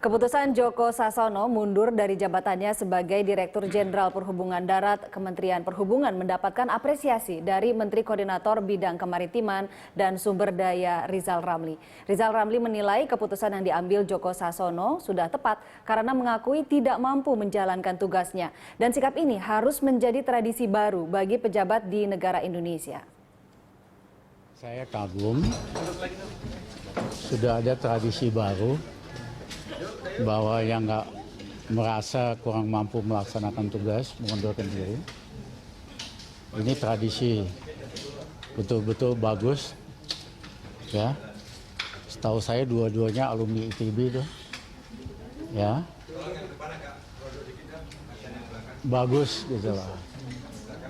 Keputusan Joko Sasono mundur dari jabatannya sebagai Direktur Jenderal Perhubungan Darat Kementerian Perhubungan mendapatkan apresiasi dari Menteri Koordinator Bidang Kemaritiman dan Sumber Daya Rizal Ramli. Rizal Ramli menilai keputusan yang diambil Joko Sasono sudah tepat karena mengakui tidak mampu menjalankan tugasnya. Dan sikap ini harus menjadi tradisi baru bagi pejabat di negara Indonesia. Saya kagum, sudah ada tradisi baru bahwa yang nggak merasa kurang mampu melaksanakan tugas mengundurkan diri. Ini tradisi betul-betul bagus, ya. Setahu saya dua-duanya alumni ITB itu, ya. Bagus gitu lah.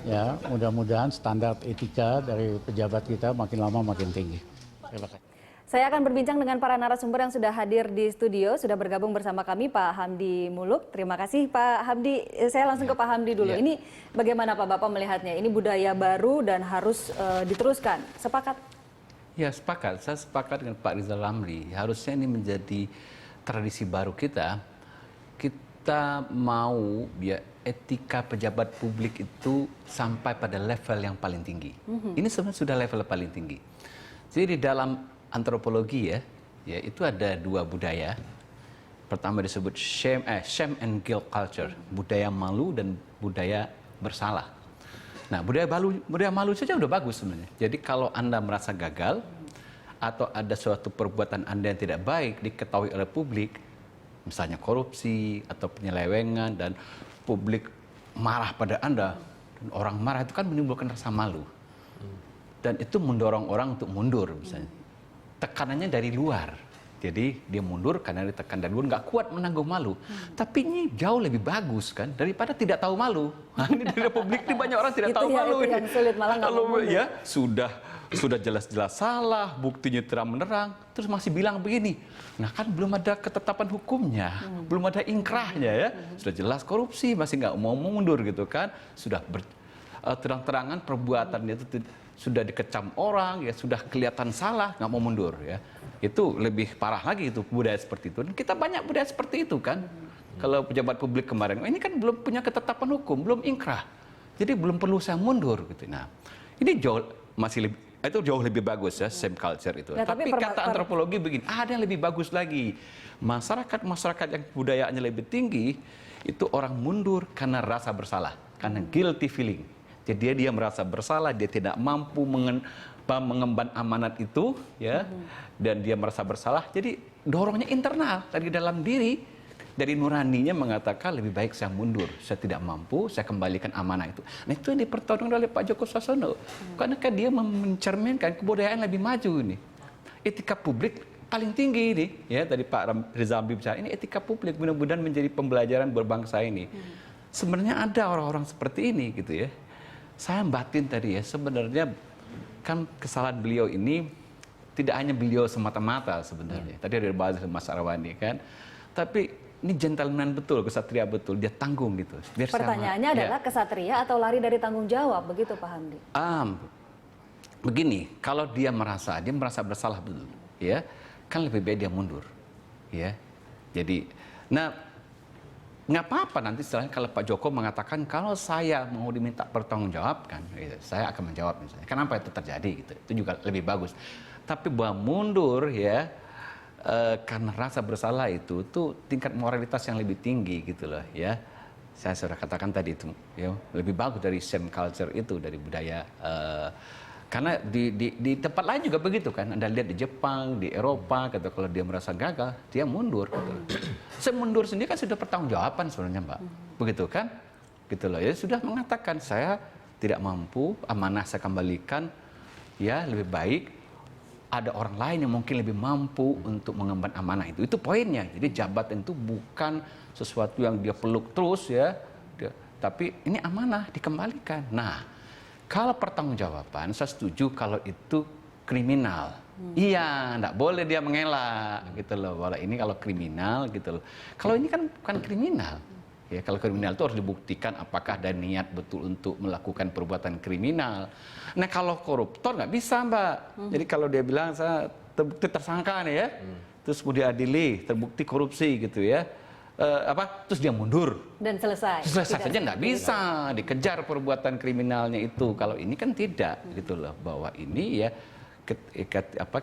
Ya, mudah-mudahan standar etika dari pejabat kita makin lama makin tinggi. Terima kasih. Saya akan berbincang dengan para narasumber yang sudah hadir di studio, sudah bergabung bersama kami Pak Hamdi Muluk. Terima kasih Pak Hamdi. Saya langsung ke Pak Hamdi dulu. Ini bagaimana Pak Bapak melihatnya? Ini budaya baru dan harus diteruskan. Sepakat? Ya sepakat. Saya sepakat dengan Pak Rizal Ramli. Harusnya ini menjadi tradisi baru kita. Kita mau etika pejabat publik itu sampai pada level yang paling tinggi. Ini sebenarnya sudah level paling tinggi. Jadi di dalam antropologi ya itu ada dua budaya. Pertama disebut shame and guilt culture, budaya malu dan budaya bersalah. Nah, budaya malu saja udah bagus sebenarnya. Jadi kalau Anda merasa gagal atau ada suatu perbuatan Anda yang tidak baik diketahui oleh publik, misalnya korupsi atau penyelewengan dan publik marah pada Anda, dan orang marah itu kan menimbulkan rasa malu. Dan itu mendorong orang untuk mundur misalnya. Tekanannya dari luar, jadi dia mundur karena ditekan dari luar, nggak kuat menanggung malu. Tapi ini jauh lebih bagus kan daripada tidak tahu malu. Nah, ini di Republik ini banyak orang tidak tahu malu. Itu yang sulit, malah nggak mau mundur. Ya sudah jelas-jelas salah, buktinya terang-menerang, terus masih bilang begini. Nah kan belum ada ketetapan hukumnya, belum ada ingkrahnya ya. Sudah jelas korupsi, masih nggak mau mundur gitu kan. Sudah terang-terangan perbuatannya itu sudah dikecam orang, ya sudah kelihatan salah, nggak mau mundur ya. Itu lebih parah lagi itu budaya seperti itu. Dan kita banyak budaya seperti itu kan. Kalau pejabat publik kemarin, ini kan belum punya ketetapan hukum, belum ingkrah. Jadi belum perlu saya mundur gitu. Nah, ini jauh lebih bagus ya, same culture itu. Nah, tapi kata antropologi begini, ada yang lebih bagus lagi. Masyarakat yang budayaannya lebih tinggi, itu orang mundur karena rasa bersalah, karena guilty feeling. Jadi dia merasa bersalah, dia tidak mampu mengemban amanat itu, ya, dan dia merasa bersalah. Jadi dorongnya internal dari dalam diri, dari nuraninya mengatakan lebih baik saya mundur, saya tidak mampu, saya kembalikan amanah itu. Nah itu yang dipertontonkan oleh Pak Joko Sasono, karena kan dia mencerminkan kebudayaan lebih maju ini, etika publik paling tinggi ini, ya tadi Pak Rizal Ramli bicara ini etika publik, mudah-mudahan menjadi pembelajaran berbangsa ini. Sebenarnya ada orang-orang seperti ini gitu ya. Saya batin tadi ya, sebenarnya kan kesalahan beliau ini tidak hanya beliau semata-mata sebenarnya. Tadi ada bahas Mas Arwani kan, tapi ini gentleman betul, kesatria betul, dia tanggung gitu. Pertanyaannya adalah kesatria atau lari dari tanggung jawab, begitu Pak Hamdi? Begini, kalau dia merasa bersalah betul, ya kan lebih baik dia mundur, ya. Jadi, nah nggak apa-apa nanti setelahnya kalau Pak Joko mengatakan kalau saya mau diminta pertanggungjawabkan, gitu, saya akan menjawab misalnya. Kenapa itu terjadi gitu? Itu juga lebih bagus. Tapi bahwa mundur ya karena rasa bersalah itu tuh tingkat moralitas yang lebih tinggi gitu loh ya. Saya sudah katakan tadi itu ya lebih bagus dari shame culture itu, dari budaya. Karena di tempat lain juga begitu kan. Anda lihat di Jepang, di Eropa, gitu, kalau dia merasa gagal, dia mundur. Gitu. Saya mundur sendiri kan sudah pertanggungjawaban sebenarnya Mbak. Begitu kan? Gitu loh. Ya sudah mengatakan saya tidak mampu, amanah saya kembalikan. Ya lebih baik ada orang lain yang mungkin lebih mampu untuk mengemban amanah itu. Itu poinnya. Jadi jabatan itu bukan sesuatu yang dia peluk terus ya. Tapi ini amanah dikembalikan. Nah, kalau pertanggungjawaban, saya setuju kalau itu kriminal. Iya, enggak boleh dia mengelak gitu loh. Kalau ini kalau kriminal gitu loh. Kalau ini kan bukan kriminal. Ya, kalau kriminal itu harus dibuktikan apakah ada niat betul untuk melakukan perbuatan kriminal. Nah, kalau koruptor nggak bisa, Mbak. Jadi kalau dia bilang saya terbukti tersangka nih ya. terus mau diadili, terbukti korupsi gitu ya, terus dia mundur. Dan selesai. Selesai saja nggak bisa dikejar perbuatan kriminalnya itu. Kalau ini kan tidak gitu loh, bahwa ini ya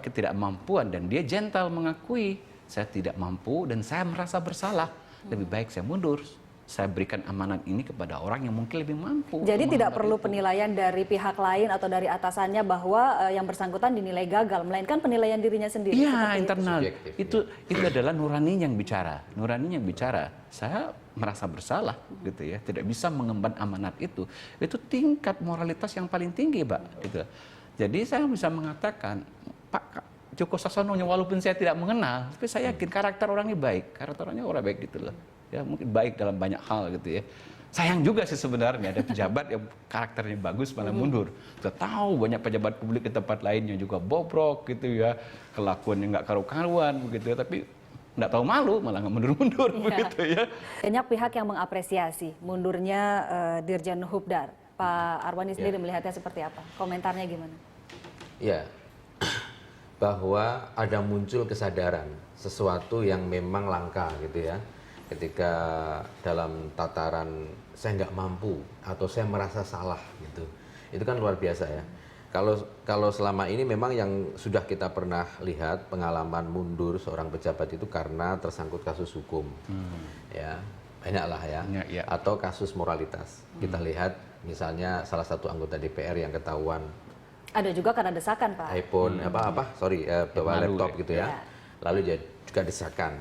ketidakmampuan, dan dia gentle mengakui saya tidak mampu dan saya merasa bersalah. Lebih baik saya mundur. Saya berikan amanat ini kepada orang yang mungkin lebih mampu. Jadi tidak perlu penilaian dari pihak lain atau dari atasannya bahwa yang bersangkutan dinilai gagal, melainkan penilaian dirinya sendiri. Iya, internal. Subjektif, Itu adalah nurani yang bicara. Nurani yang bicara. Saya merasa bersalah gitu ya, tidak bisa mengemban amanat itu. Itu tingkat moralitas yang paling tinggi, Pak, gitu. Jadi saya bisa mengatakan, Pak Joko Sasono, walaupun saya tidak mengenal, tapi saya yakin karakter orangnya baik. Karakter orangnya orang baik gitu loh. Ya mungkin baik dalam banyak hal gitu ya. Sayang juga sih sebenarnya ada pejabat yang karakternya bagus malah mundur. Kita tahu banyak pejabat publik di tempat lain yang juga bobrok gitu ya, kelakuannya nggak karu-karuan begitu ya, tapi nggak tahu malu malah nggak mundur-mundur begitu ya. Banyak pihak yang mengapresiasi mundurnya Dirjen Hubdar. Pak Arwani sendiri melihatnya seperti apa? Komentarnya gimana? Ya, bahwa ada muncul kesadaran sesuatu yang memang langka gitu ya. Ketika dalam tataran saya nggak mampu atau saya merasa salah gitu, itu kan luar biasa ya. Kalau selama ini memang yang sudah kita pernah lihat pengalaman mundur seorang pejabat itu karena tersangkut kasus hukum, ya banyak lah ya, atau kasus moralitas. Kita lihat misalnya salah satu anggota DPR yang ketahuan Ada juga karena desakan, Pak. iPhone bawa laptop gitu ya, lalu juga desakan.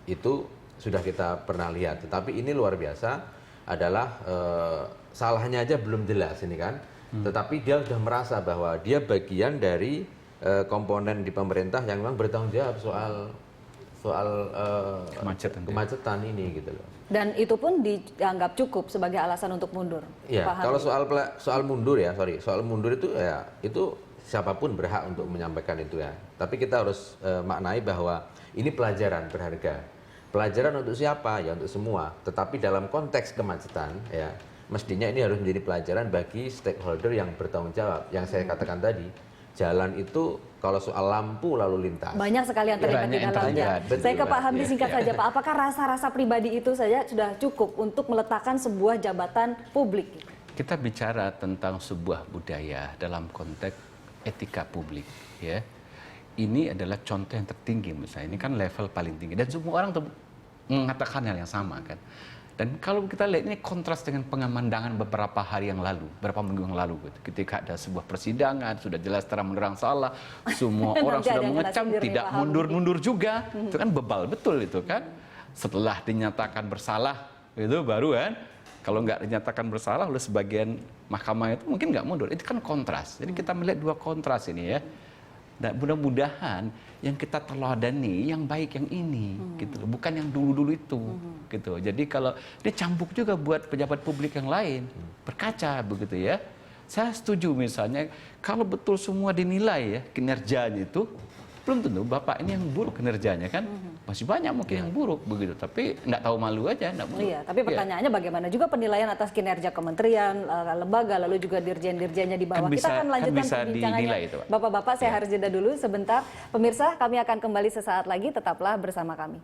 Itu sudah kita pernah lihat, tetapi ini luar biasa adalah salahnya aja belum jelas ini kan, tetapi dia sudah merasa bahwa dia bagian dari komponen di pemerintah yang memang bertanggung jawab soal kemacetan ini gitu loh. Dan itu pun dianggap cukup sebagai alasan untuk mundur. Ya, Pak kalau Hamdi. soal mundur ya, soal mundur itu ya itu siapapun berhak untuk menyampaikan itu ya. Tapi kita harus maknai bahwa ini pelajaran berharga. Pelajaran untuk siapa? Ya untuk semua. Tetapi dalam konteks kemacetan ya, mestinya ini harus menjadi pelajaran bagi stakeholder yang bertanggung jawab. Yang saya katakan tadi, jalan itu kalau soal lampu lalu lintas. Banyak sekali yang terlibat di dalamnya. Saya ke Pak Hamdi singkat saja, Pak. Apakah rasa-rasa pribadi itu saja sudah cukup untuk meletakkan sebuah jabatan publik? Kita bicara tentang sebuah budaya dalam konteks etika publik, ya. Ini adalah contoh yang tertinggi misalnya. Ini kan level paling tinggi dan semua orang mengatakan hal yang sama kan. Dan kalau kita lihat ini kontras dengan pengamandangan beberapa hari yang lalu, beberapa minggu yang lalu gitu. Ketika ada sebuah persidangan sudah jelas terang-menerang salah, semua orang sudah mengecam, tidak mundur-mundur juga. Itu kan bebal betul itu kan. Setelah dinyatakan bersalah itu baru kan. Kalau nggak dinyatakan bersalah oleh sebagian mahkamah itu mungkin nggak mundur. Itu kan kontras. Jadi kita melihat dua kontras ini ya. Dan mudah-mudahan yang kita teladani yang baik yang ini gitu loh, bukan yang dulu-dulu itu gitu. Jadi kalau dia cambuk juga buat pejabat publik yang lain berkaca begitu ya. Saya setuju misalnya kalau betul semua dinilai ya kinerjanya itu, belum tentu Bapak ini yang buruk kinerjanya kan. Masih banyak mungkin yang buruk begitu, tapi nggak tahu malu aja, nggak buruk. Iya, tapi pertanyaannya bagaimana juga penilaian atas kinerja kementerian, lembaga, lalu juga dirjen-dirjennya di bawah. Kita akan lanjutkan perbincangannya. Bapak-bapak, saya harus jeda dulu sebentar. Pemirsa, kami akan kembali sesaat lagi, tetaplah bersama kami.